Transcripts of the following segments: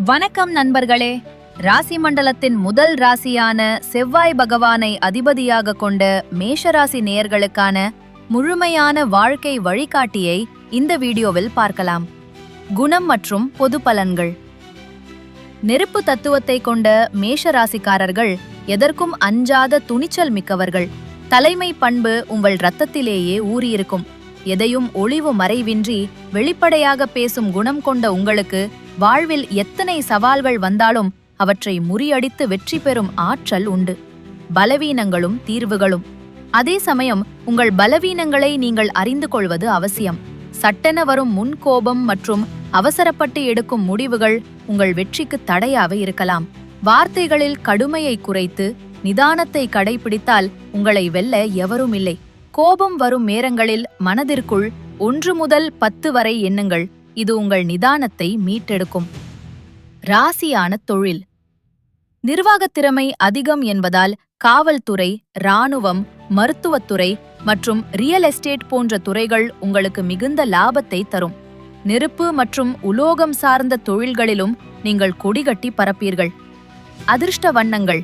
வணக்கம் நண்பர்களே. ராசி மண்டலத்தின் முதல் ராசியான செவ்வாய் பகவானை அதிபதியாக கொண்ட மேஷராசி நேயர்களுக்கான முழுமையான வாழ்க்கை வழிகாட்டியை இந்த வீடியோவில் பார்க்கலாம். குணம் மற்றும் பொது பலன்கள். நெருப்பு தத்துவத்தை கொண்ட மேஷராசிக்காரர்கள் எதற்கும் அஞ்சாத துணிச்சல் மிக்கவர்கள். தலைமை பண்பு உங்கள் இரத்தத்திலேயே ஊறியிருக்கும். எதையும் ஒளிவு மறைவின்றி வெளிப்படையாக பேசும் குணம் கொண்ட உங்களுக்கு வாழ்வில் எத்தனை சவால்கள் வந்தாலும் அவற்றை முறியடித்து வெற்றி பெறும் ஆற்றல் உண்டு. பலவீனங்களும் தீர்வுகளும். அதே சமயம் உங்கள் பலவீனங்களை நீங்கள் அறிந்து கொள்வது அவசியம். சட்டென வரும் முன்கோபம் மற்றும் அவசரப்பட்டு எடுக்கும் முடிவுகள் உங்கள் வெற்றிக்கு தடையாக இருக்கலாம். வார்த்தைகளில் கடுமையை குறைத்து நிதானத்தை கடைபிடித்தால் உங்களை வெல்ல எவரும் இல்லை. கோபம் வரும் நேரங்களில் மனதிற்குள் 1 முதல் 10 வரை எண்ணுங்கள். இது உங்கள் நிதானத்தை மீட்டெடுக்கும். ராசியான தொழில். நிர்வாகத் திறமை அதிகம் என்பதால் காவல்துறை, இராணுவம், மருத்துவத்துறை மற்றும் ரியல் எஸ்டேட் போன்ற துறைகள் உங்களுக்கு மிகுந்த லாபத்தை தரும். நெருப்பு மற்றும் உலோகம் சார்ந்த தொழில்களிலும் நீங்கள் கொடிகட்டி பறப்பீர்கள். அதிர்ஷ்ட வண்ணங்கள்.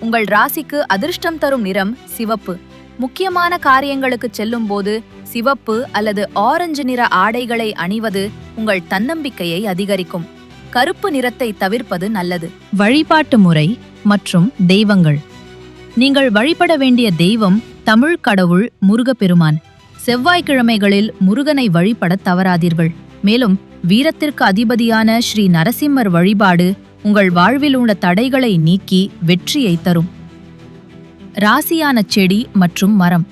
உங்கள் ராசிக்கு அதிர்ஷ்டம் தரும் நிறம் சிவப்பு. முக்கியமான காரியங்களுக்கு செல்லும் போது சிவப்பு அல்லது ஆரஞ்சு நிற ஆடைகளை அணிவது உங்கள் தன்னம்பிக்கையை அதிகரிக்கும். கருப்பு நிறத்தை தவிர்ப்பது நல்லது. வழிபாட்டு முறை மற்றும் தெய்வங்கள். நீங்கள் வழிபட வேண்டிய தெய்வம் தமிழ் கடவுள் முருகப்பெருமான். செவ்வாய்க்கிழமைகளில் முருகனை வழிபட தவறாதீர்கள். மேலும் வீரத்திற்கு அதிபதியான ஸ்ரீ நரசிம்மர் வழிபாடு உங்கள் வாழ்வில் உள்ள தடைகளை நீக்கி வெற்றியை தரும். ராசியான செடி மற்றும் மரம்.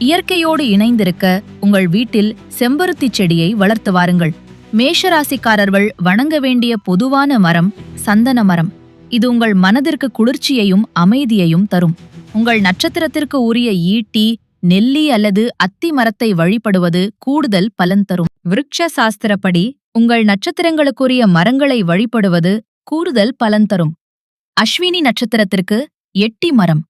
இயற்கையோடு இணைந்திருக்க உங்கள் வீட்டில் செம்பருத்தி செடியை வளர்த்து வாருங்கள். மேஷராசிக்காரர்கள் வணங்க வேண்டிய பொதுவான மரம் சந்தன மரம். இது உங்கள் மனதிற்கு குளிர்ச்சியையும் அமைதியையும் தரும். உங்கள் நட்சத்திரத்திற்கு உரிய ஈட்டி, நெல்லி அல்லது அத்தி மரத்தை வழிபடுவது கூடுதல் பலன் தரும். விருட்ச சாஸ்திரப்படி உங்கள் நட்சத்திரங்களுக்குரிய மரங்களை வழிபடுவது கூடுதல் பலன் தரும். அஸ்வினி நட்சத்திரத்திற்கு எட்டி மரம்,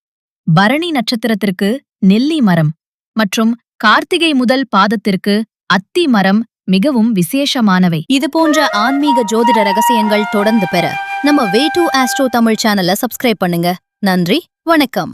பரணி நட்சத்திரத்திற்கு நெல்லி மரம் மற்றும் கார்த்திகை முதல் பாதத்திற்கு அத்தி மரம் மிகவும் விசேஷமானவை. இது போன்ற ஆன்மீக ஜோதிட ரகசியங்கள் தொடர்ந்து பெற நம்ம வே2 ஆஸ்ட்ரோ தமிழ் சேனலை சப்ஸ்கிரைப் பண்ணுங்க. நன்றி, வணக்கம்.